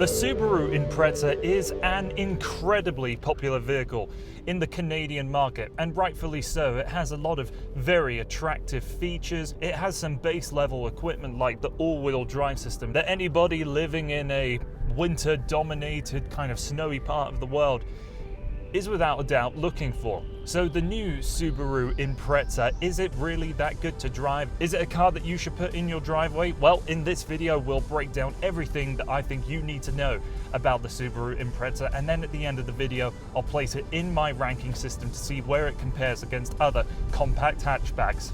The Subaru Impreza is an incredibly popular vehicle in the Canadian market, and rightfully so. It has a lot of very attractive features. It has some base level equipment like the all-wheel drive system that anybody living in a winter-dominated kind of snowy part of the world is without a doubt looking for. So the new Subaru Impreza, is it really that good to drive? Is it a car that you should put in your driveway? Well, in this video, we'll break down everything that I think you need to know about the Subaru Impreza, and then at the end of the video, I'll place it in my ranking system to see where it compares against other compact hatchbacks.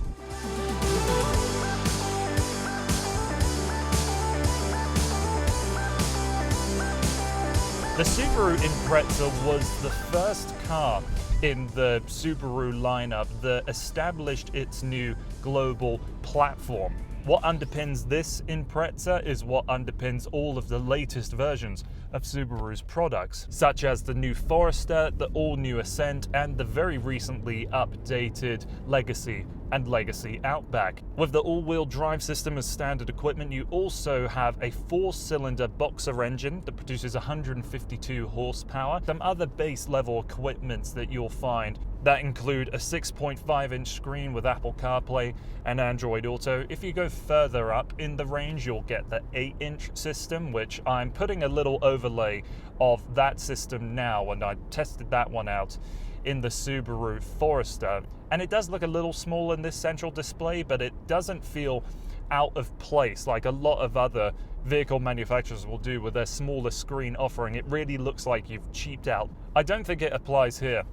The Subaru Impreza was the first car in the Subaru lineup that established its new global platform. What underpins this Impreza is what underpins all of the latest versions of Subaru's products, such as the new Forester, the all-new Ascent, and the very recently updated Legacy and Legacy Outback. With the all-wheel drive system as standard equipment, you also have a 4-cylinder boxer engine that produces 152 horsepower. Some other base level equipments that you'll find that include a 6.5-inch screen with Apple CarPlay and Android Auto. If you go further up in the range, you'll get the 8-inch system, which I'm putting a little overlay of that system now, and I tested that one out in the Subaru Forester. And it does look a little small in this central display, but it doesn't feel out of place like a lot of other vehicle manufacturers will do with their smaller screen offering. It really looks like you've cheaped out. I don't think it applies here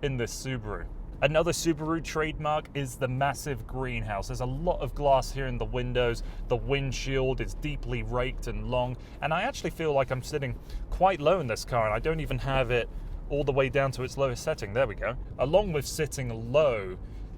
in this Subaru. Another Subaru trademark is the massive greenhouse. There's a lot of glass here in the windows. The windshield is deeply raked and long, and I actually feel like I'm sitting quite low in this car, and I don't even have it all the way down to its lowest setting. There we go. Along with sitting low,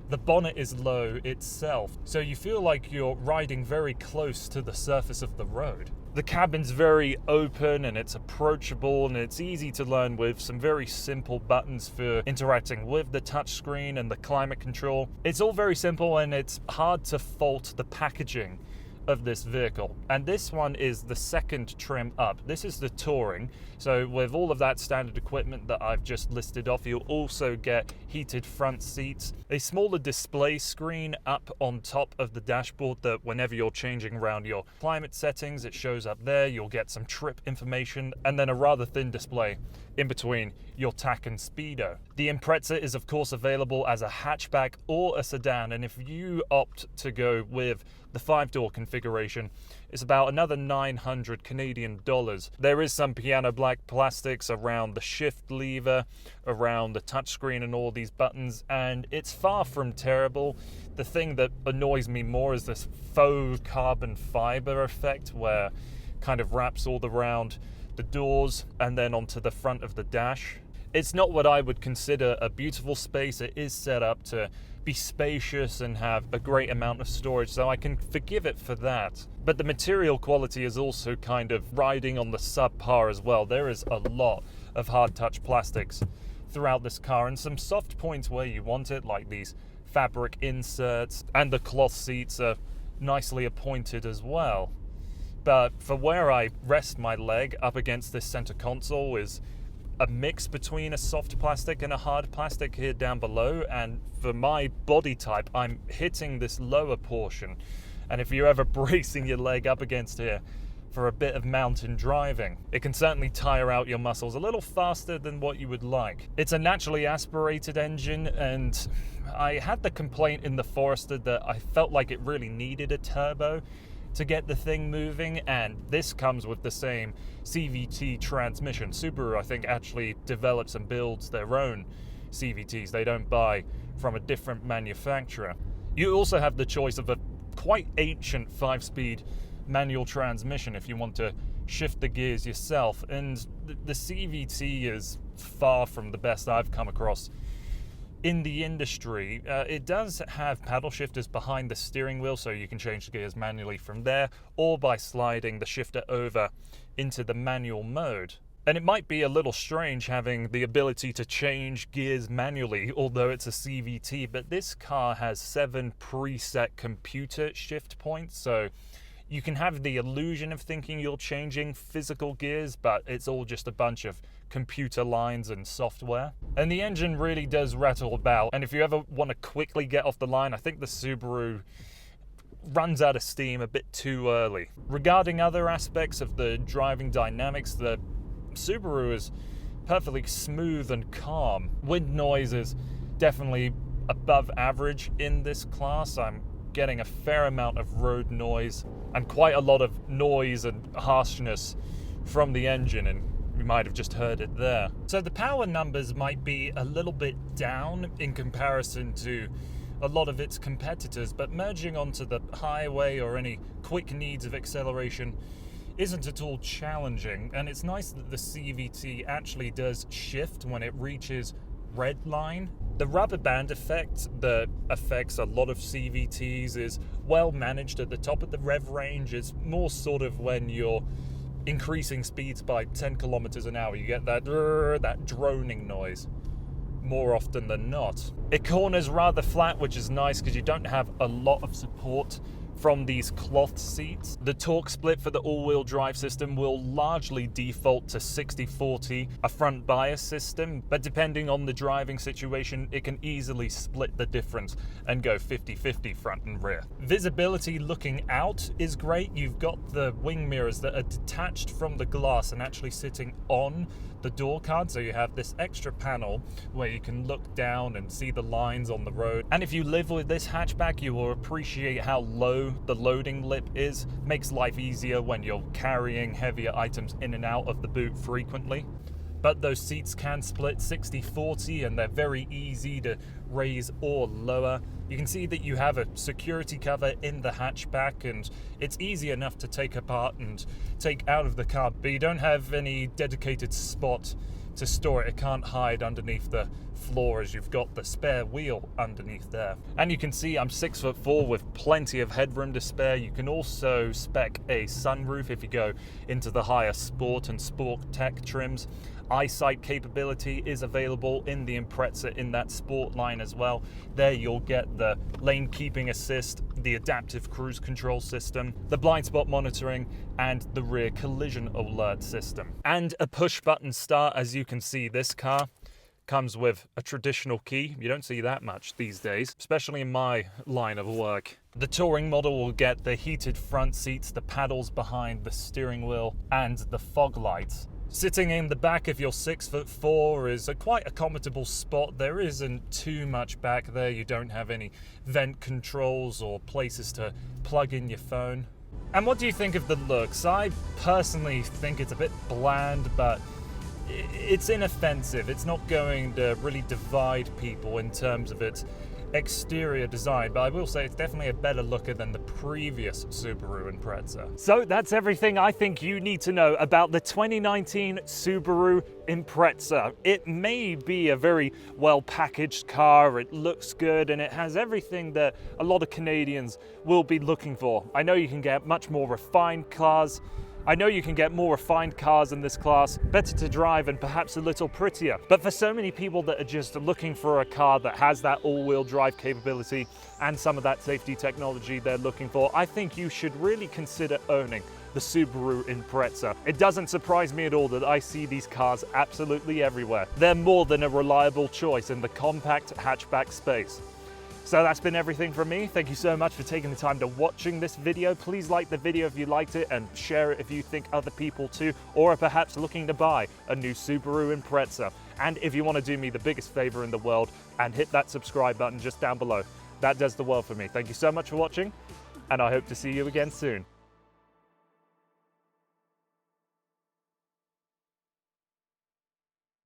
the bonnet is low itself, so you feel like you're riding very close to the surface of the road. The cabin's very open and it's approachable, and it's easy to learn with some very simple buttons for interacting with the touchscreen and the climate control. It's all very simple, and it's hard to fault the packaging of this vehicle. And this one is the second trim up. This is the Touring. So with all of that standard equipment that I've just listed off, you'll also get heated front seats, a smaller display screen up on top of the dashboard that whenever you're changing around your climate settings, it shows up there. You'll get some trip information, and then a rather thin display in between your tach and speedo. The Impreza is of course available as a hatchback or a sedan, and if you opt to go with the 5-door configuration, it's about another 900 Canadian dollars. There is some piano black plastics around the shift lever, around the touchscreen and all these buttons, and it's far from terrible. The thing that annoys me more is this faux carbon fiber effect where it kind of wraps all around the doors and then onto the front of the dash. It's not what I would consider a beautiful space. It is set up to be spacious and have a great amount of storage, so I can forgive it for that. But the material quality is also kind of riding on the subpar as well. There is a lot of hard touch plastics throughout this car, and some soft points where you want it, like these fabric inserts, and the cloth seats are nicely appointed as well. But for where I rest my leg up against this center console is a mix between a soft plastic and a hard plastic here down below, and for my body type, I'm hitting this lower portion. And if you're ever bracing your leg up against here for a bit of mountain driving, it can certainly tire out your muscles a little faster than what you would like. It's a naturally aspirated engine, and I had the complaint in the Forester that I felt like it really needed a turbo to get the thing moving, and this comes with the same Cvt transmission. Subaru, I think, actually develops and builds their own CVTs. They don't buy from a different manufacturer. You also have the choice of a quite ancient 5-speed manual transmission if you want to shift the gears yourself, and the CVT is far from the best I've come across in the industry. It does have paddle shifters behind the steering wheel, so you can change the gears manually from there or by sliding the shifter over into the manual mode. And it might be a little strange having the ability to change gears manually, although it's a CVT, but this car has 7 preset computer shift points, so You can have the illusion of thinking you're changing physical gears, but it's all just a bunch of computer lines and software. And the engine really does rattle about, and if you ever want to quickly get off the line, I think the Subaru runs out of steam a bit too early. Regarding other aspects of the driving dynamics, the Subaru is perfectly smooth and calm. Wind noise is definitely above average in this class. I'm getting a fair amount of road noise and quite a lot of noise and harshness from the engine, and you might have just heard it there. So the power numbers might be a little bit down in comparison to a lot of its competitors, but merging onto the highway or any quick needs of acceleration isn't at all challenging. And it's nice that the CVT actually does shift when it reaches red line. The rubber band effect that affects a lot of CVTs is well managed at the top of the rev range. It's more sort of when you're increasing speeds by 10 kilometers an hour, you get that droning noise more often than not. It corners rather flat, which is nice because you don't have a lot of support from these cloth seats. The torque split for the all-wheel drive system will largely default to 60/40, a front bias system, but depending on the driving situation, it can easily split the difference and go 50/50 front and rear. Visibility looking out is great. You've got the wing mirrors that are detached from the glass and actually sitting on the door card, so you have this extra panel where you can look down and see the lines on the road. And if you live with this hatchback, you will appreciate how low the loading lip is. Makes life easier when you're carrying heavier items in and out of the boot frequently. But those seats can split 60/40 and they're very easy to raise or lower. You can see that you have a security cover in the hatchback, and it's easy enough to take apart and take out of the car, but you don't have any dedicated spot to store it. It can't hide underneath the floor as you've got the spare wheel underneath there. And you can see I'm 6'4" with plenty of headroom to spare. You can also spec a sunroof if you go into the higher sport and sport tech trims. Eyesight capability is available in the Impreza in that sport line as well. There you'll get the lane keeping assist, the adaptive cruise control system, the blind spot monitoring, and the rear collision alert system. And a push button start. As you can see, this car comes with a traditional key. You don't see that much these days, especially in my line of work. The touring model will get the heated front seats, the paddles behind the steering wheel, and the fog lights. Sitting in the back if you're 6'4" is quite a comfortable spot. There isn't too much back there. You don't have any vent controls or places to plug in your phone. And what do you think of the looks? I personally think it's a bit bland, but it's inoffensive. It's not going to really divide people in terms of its exterior design, but I will say it's definitely a better looker than the previous Subaru Impreza. So that's everything I think you need to know about the 2019 Subaru Impreza. It may be a very well packaged car, it looks good, and it has everything that a lot of Canadians will be looking for. I know you can get much more refined cars. I know you can get more refined cars in this class, better to drive and perhaps a little prettier. But for so many people that are just looking for a car that has that all-wheel drive capability and some of that safety technology they're looking for, I think you should really consider owning the Subaru Impreza. It doesn't surprise me at all that I see these cars absolutely everywhere. They're more than a reliable choice in the compact hatchback space. So that's been everything from me. Thank you so much for taking the time to watching this video. Please like the video if you liked it and share it if you think other people too, or are perhaps looking to buy a new Subaru Impreza. And if you want to do me the biggest favor in the world and hit that subscribe button just down below, that does the world for me. Thank you so much for watching, and I hope to see you again soon.